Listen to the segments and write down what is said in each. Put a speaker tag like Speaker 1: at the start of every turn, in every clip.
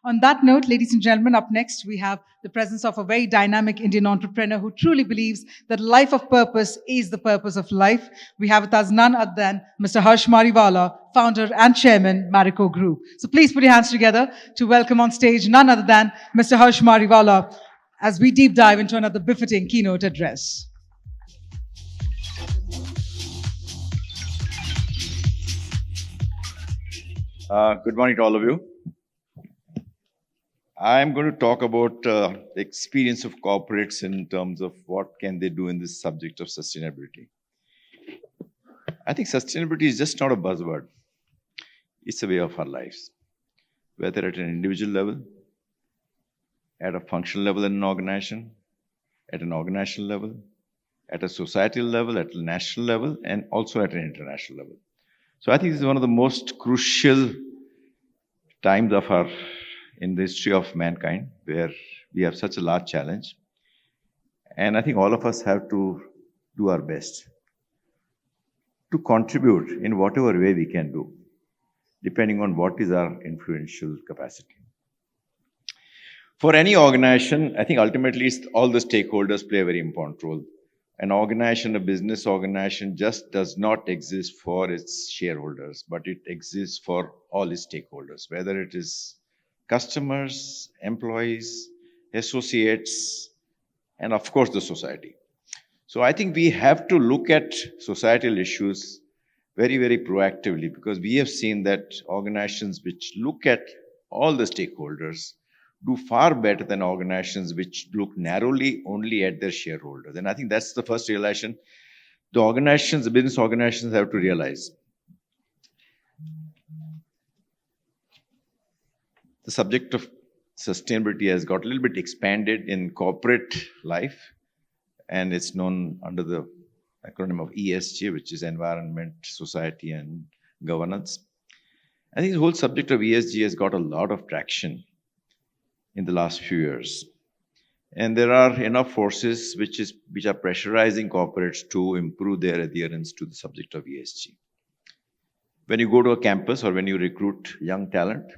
Speaker 1: On that note, ladies and gentlemen, up next we have the presence of a very dynamic Indian entrepreneur who truly believes that life of purpose is the purpose of life. We have with us none other than Mr. Harsh Mariwala, founder and chairman, Marico Group. So please put your hands together to welcome on stage none other than Mr. Harsh Mariwala as we deep dive into another befitting keynote address.
Speaker 2: Good morning to all of you. I'm going to talk about the experience of corporates in terms of what can they do in this subject of sustainability. I think sustainability is just not a buzzword. It's a way of our lives, whether at an individual level, at a functional level in an organization, at an organizational level, at a societal level, at a national level, and also at an international level. So I think this is one of the most crucial times in the history of mankind where we have such a large challenge. And I think all of us have to do our best to contribute in whatever way we can do, depending on what is our influential capacity. For any organization, I think ultimately all the stakeholders play a very important role. An organization, a business organization, just does not exist for its shareholders, but it exists for all its stakeholders, whether it is customers, employees, associates, and of course the society. So I think we have to look at societal issues very, very proactively, because we have seen that organizations which look at all the stakeholders do far better than organizations which look narrowly only at their shareholders. And I think that's the first realization the business organizations have to realize. The subject of sustainability has got a little bit expanded in corporate life, and it's known under the acronym of ESG, which is Environment, Society, and Governance. I think the whole subject of ESG has got a lot of traction in the last few years. And there are enough forces which are pressurizing corporates to improve their adherence to the subject of ESG. When you go to a campus or when you recruit young talent,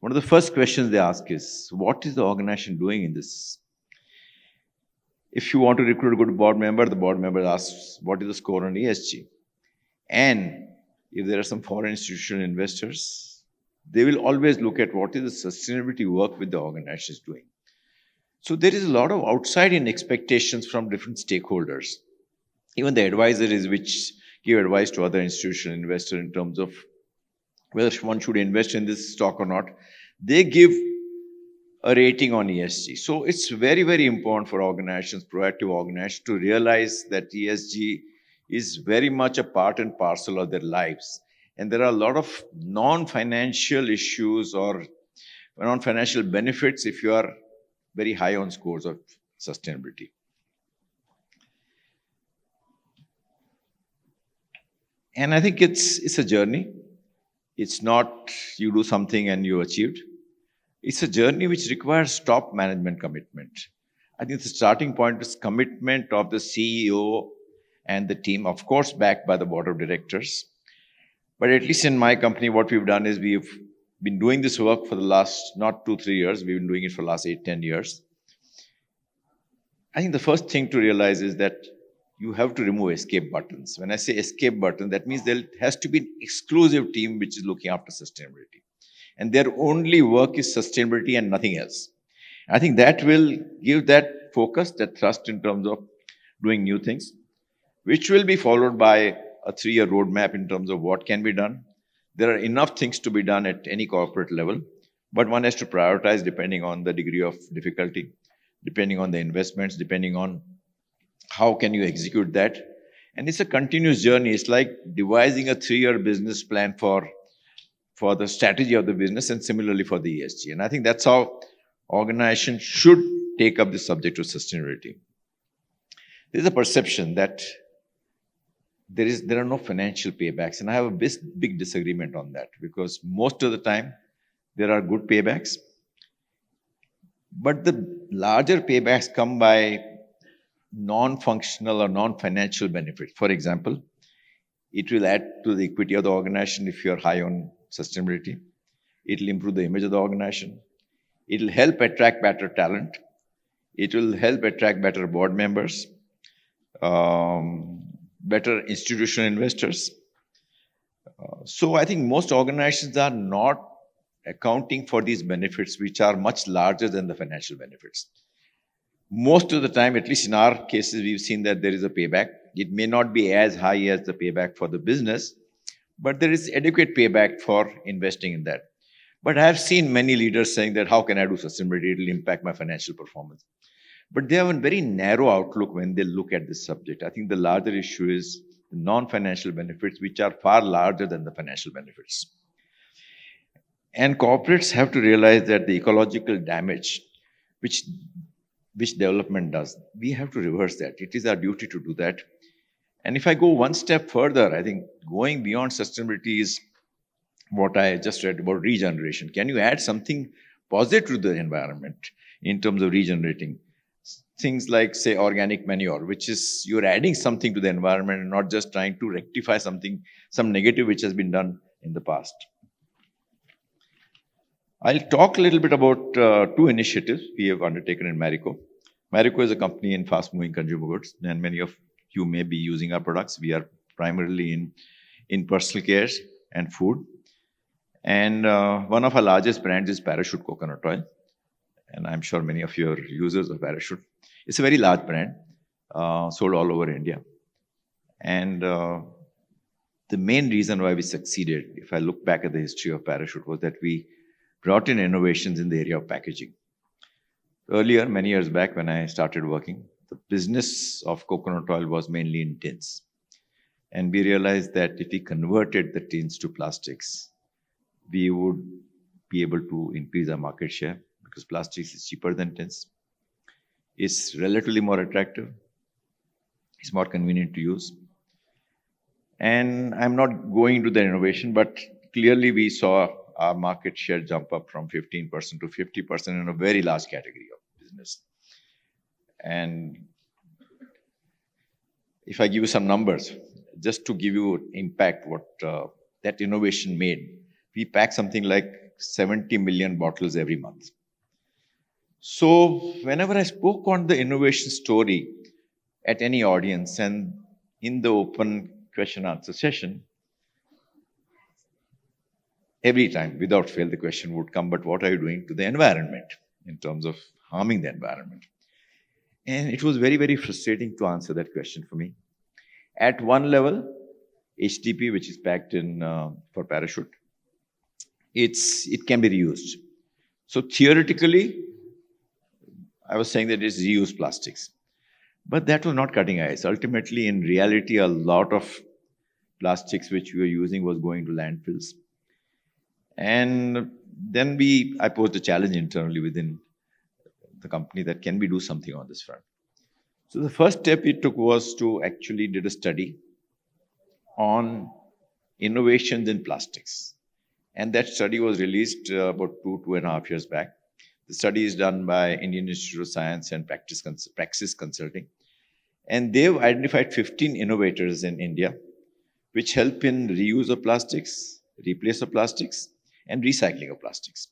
Speaker 2: one of the first questions they ask is, what is the organization doing in this? If you want to recruit a good board member, the board member asks, what is the score on ESG? And if there are some foreign institutional investors, they will always look at what is the sustainability work with the organization is doing. So there is a lot of outside-in expectations from different stakeholders. Even the advisories which give advice to other institutional investors in terms of whether one should invest in this stock or not, they give a rating on ESG. So it's very, very important for organizations, proactive organizations, to realize that ESG is very much a part and parcel of their lives. And there are a lot of non-financial issues or non-financial benefits if you are very high on scores of sustainability. And I think it's a journey. It's not you do something and you achieved. It's a journey which requires top management commitment. I think the starting point is commitment of the CEO and the team, of course, backed by the board of directors. But at least in my company, what we've done is we've been doing this work for the last, not 2-3 years, we've been doing it for the last 8-10 years. I think the first thing to realize is that you have to remove escape buttons. When I say escape button, that means there has to be an exclusive team which is looking after sustainability. And their only work is sustainability and nothing else. I think that will give that focus, that thrust in terms of doing new things, which will be followed by a 3-year roadmap in terms of what can be done. There are enough things to be done at any corporate level, but one has to prioritize depending on the degree of difficulty, depending on the investments, depending on how can you execute that. And it's a continuous journey. It's like devising a 3-year business plan for the strategy of the business, and similarly for the ESG. And I think that's how organizations should take up the subject of sustainability. There's a perception that there are no financial paybacks, and I have a big disagreement on that, because most of the time there are good paybacks, but the larger paybacks come by non-functional or non-financial benefits. For example, it will add to the equity of the organization if you're high on sustainability. It will improve the image of the organization. It'll help attract better talent. It will help attract better board members, better institutional investors. So I think most organizations are not accounting for these benefits, which are much larger than the financial benefits. Most of the time, at least in our cases, we've seen that there is a payback. It may not be as high as the payback for the business, but there is adequate payback for investing in that. But I have seen many leaders saying that how can I do sustainability? It will impact my financial performance. But they have a very narrow outlook when they look at this subject. I think the larger issue is non-financial benefits, which are far larger than the financial benefits. And corporates have to realize that the ecological damage which development does, we have to reverse that. It is our duty to do that. And if I go one step further, I think going beyond sustainability is what I just read about regeneration. Can you add something positive to the environment in terms of regenerating? Things like, say, organic manure, which is you're adding something to the environment and not just trying to rectify something, some negative which has been done in the past. I'll talk a little bit about two initiatives we have undertaken in Marico. Marico is a company in fast-moving consumer goods, and many of you may be using our products. We are primarily in personal care and food. And one of our largest brands is Parachute Coconut Oil. And I'm sure many of you are users of Parachute. It's a very large brand, sold all over India. And the main reason why we succeeded, if I look back at the history of Parachute, was that we brought in innovations in the area of packaging. Earlier, many years back when I started working, the business of coconut oil was mainly in tins. And we realized that if we converted the tins to plastics, we would be able to increase our market share because plastics is cheaper than tins. It's relatively more attractive. It's more convenient to use. And I'm not going to the innovation, but clearly we saw our market share jump up from 15% to 50% in a very large category of business. And if I give you some numbers, just to give you impact what that innovation made, we pack something like 70 million bottles every month. So whenever I spoke on the innovation story at any audience and in the open question answer session, every time, without fail, the question would come, but what are you doing to the environment in terms of harming the environment? And it was very, very frustrating to answer that question for me. At one level, HTP, which is packed in for Parachute, it can be reused. So theoretically, I was saying that it's reused plastics. But that was not cutting ice. Ultimately, in reality, a lot of plastics which we were using was going to landfills. And then I posed a challenge internally within the company that can we do something on this front. So the first step we took was to actually did a study on innovations in plastics. And that study was released about 2.5 years back. The study is done by Indian Institute of Science and Praxis Consulting. And they've identified 15 innovators in India which help in reuse of plastics, replace of plastics, and recycling of plastics.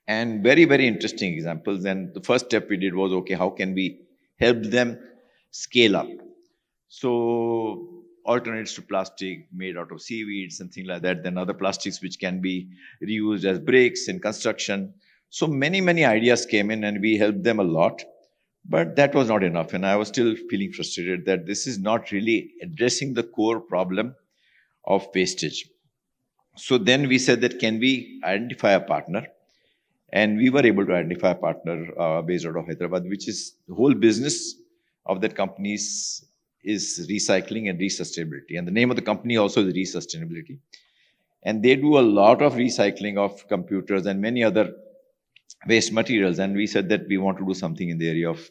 Speaker 2: And very, very interesting examples. And the first step we did was, okay, how can we help them scale up? So alternatives to plastic made out of seaweeds and things like that, then other plastics which can be reused as bricks in construction. So many, many ideas came in and we helped them a lot. But that was not enough. And I was still feeling frustrated that this is not really addressing the core problem of wastage. So then we said that can we identify a partner? And we were able to identify a partner based out of Hyderabad, which is the whole business of that company is recycling and resustainability. And the name of the company also is Resustainability. And they do a lot of recycling of computers and many other waste materials. And we said that we want to do something in the area of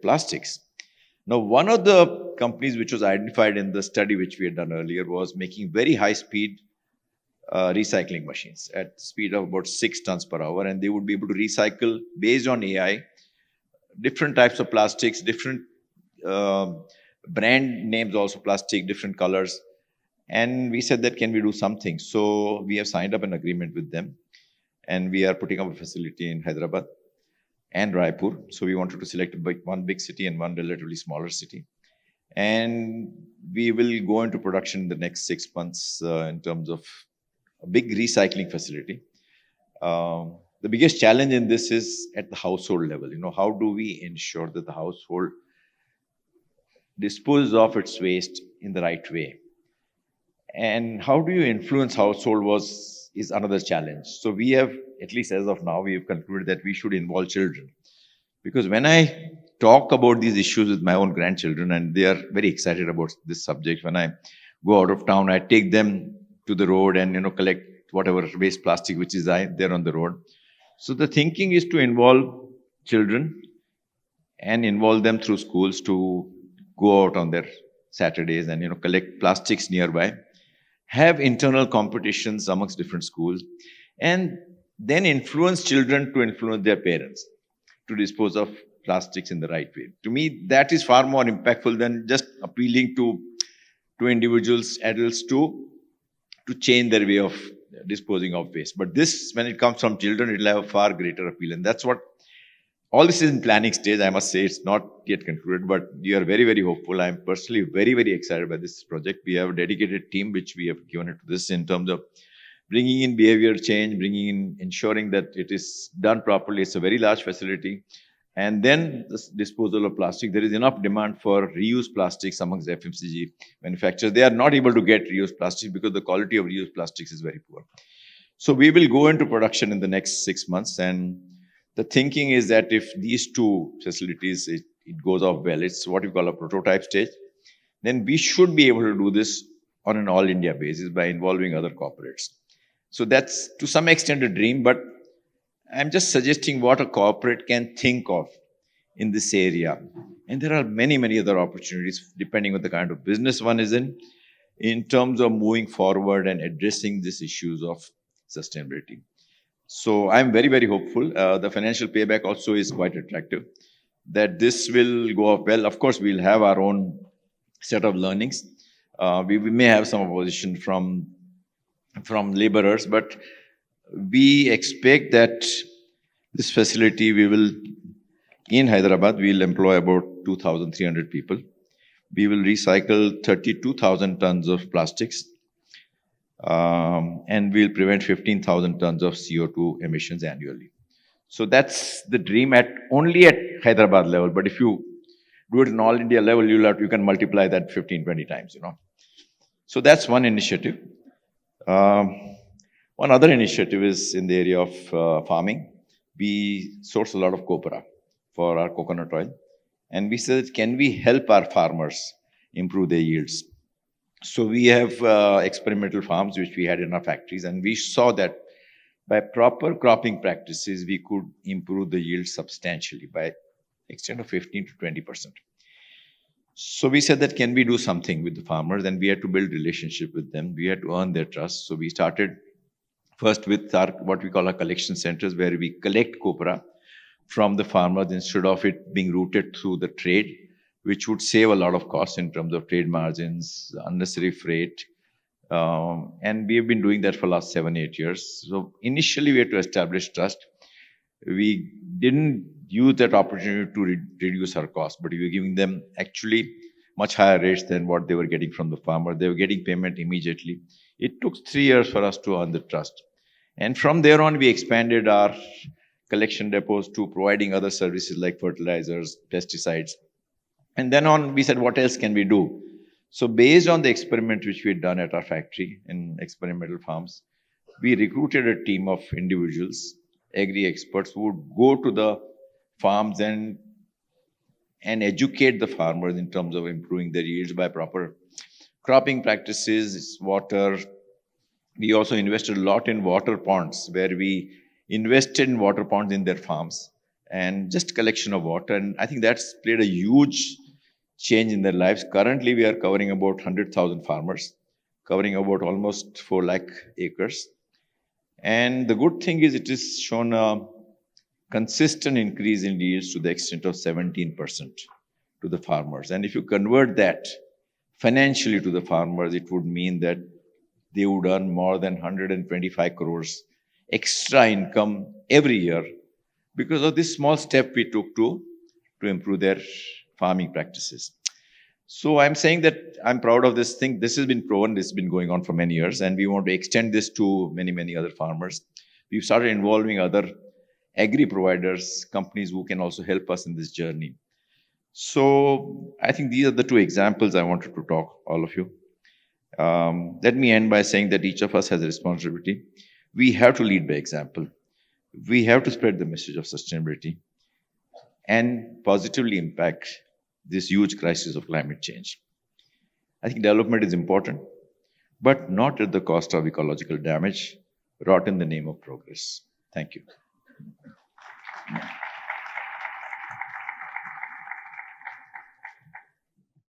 Speaker 2: plastics. Now, one of the companies which was identified in the study which we had done earlier was making very high speed recycling machines at the speed of about 6 tons per hour. And they would be able to recycle based on AI, different types of plastics, different brand names also plastic, different colors. And we said that can we do something? So we have signed up an agreement with them. And we are putting up a facility in Hyderabad and Raipur. So we wanted to select one big city and one relatively smaller city. And we will go into production in the next 6 months in terms of a big recycling facility. The biggest challenge in this is at the household level. How do we ensure that the household disposes of its waste in the right way? And how do you influence household is another challenge. So we have, at least as of now, we have concluded that we should involve children. Because when I talk about these issues with my own grandchildren, and they are very excited about this subject, when I go out of town, I take them to the road and collect whatever waste plastic which is there on the road. So the thinking is to involve children and involve them through schools to go out on their Saturdays and collect plastics nearby, have internal competitions amongst different schools, and then influence children to influence their parents to dispose of plastics in the right way. To me, that is far more impactful than just appealing to individuals, adults, to change their way of disposing of waste. But this, when it comes from children, it will have a far greater appeal. And that's what all this is in planning stage. I must say it's not yet concluded, but we are very, very hopeful. I'm personally very, very excited by this project. We have a dedicated team which we have given it to this in terms of bringing in behavior change, ensuring that it is done properly. It's a very large facility. And then the disposal of plastic. There is enough demand for reused plastics amongst FMCG manufacturers. They are not able to get reused plastics because the quality of reused plastics is very poor. So we will go into production in the next 6 months. And the thinking is that if these two facilities, it goes off well, it's what we call a prototype stage, then we should be able to do this on an all India basis by involving other corporates. So that's to some extent a dream, but I'm just suggesting what a corporate can think of in this area. And there are many, many other opportunities depending on the kind of business one is in terms of moving forward and addressing these issues of sustainability. So I'm very, very hopeful. The financial payback also is quite attractive, that this will go off well. Of course, we'll have our own set of learnings. We may have some opposition from laborers, but we expect that this facility, in Hyderabad, we'll employ about 2,300 people. We will recycle 32,000 tons of plastics, and we'll prevent 15,000 tons of CO2 emissions annually. So that's the dream only at Hyderabad level. But if you do it in all India level, you can multiply that 15, 20 times, So that's one initiative. One other initiative is in the area of farming. We source a lot of copra for our coconut oil. And we said, can we help our farmers improve their yields? So we have experimental farms which we had in our factories. And we saw that by proper cropping practices, we could improve the yield substantially by extent of 15 to 20%. So we said that can we do something with the farmers, and we had to build relationship with them. We had to earn their trust. So we started first with what we call our collection centers, where we collect copra from the farmers instead of it being routed through the trade, which would save a lot of costs in terms of trade margins, unnecessary freight. And we have been doing that for the last 7-8 years. So initially we had to establish trust. We didn't use that opportunity to reduce our costs, but we were giving them actually much higher rates than what they were getting from the farmer. They were getting payment immediately. It took 3 years for us to earn the trust. And from there on, we expanded our collection depots to providing other services like fertilizers, pesticides. And then on, we said, what else can we do? So based on the experiment which we had done at our factory in experimental farms, we recruited a team of individuals, agri-experts, who would go to the farms and educate the farmers in terms of improving their yields by proper cropping practices, water. We also invested a lot in water ponds, where we invested in water ponds in their farms and just collection of water. And I think that's played a huge change in their lives. Currently, we are covering about 100,000 farmers, covering about almost 4 lakh acres. And the good thing is it has shown a consistent increase in yields to the extent of 17% to the farmers. And if you convert that financially to the farmers, it would mean that they would earn more than 125 crores extra income every year because of this small step we took to improve their farming practices. So I'm saying that I'm proud of this thing. This has been proven. This has been going on for many years, and we want to extend this to many, many other farmers. We've started involving other agri providers, companies who can also help us in this journey. So I think these are the two examples I wanted to talk all of you. Let me end by saying that each of us has a responsibility. We have to lead by example. We have to spread the message of sustainability and positively impact this huge crisis of climate change. I think development is important, but not at the cost of ecological damage wrought in the name of progress. Thank you.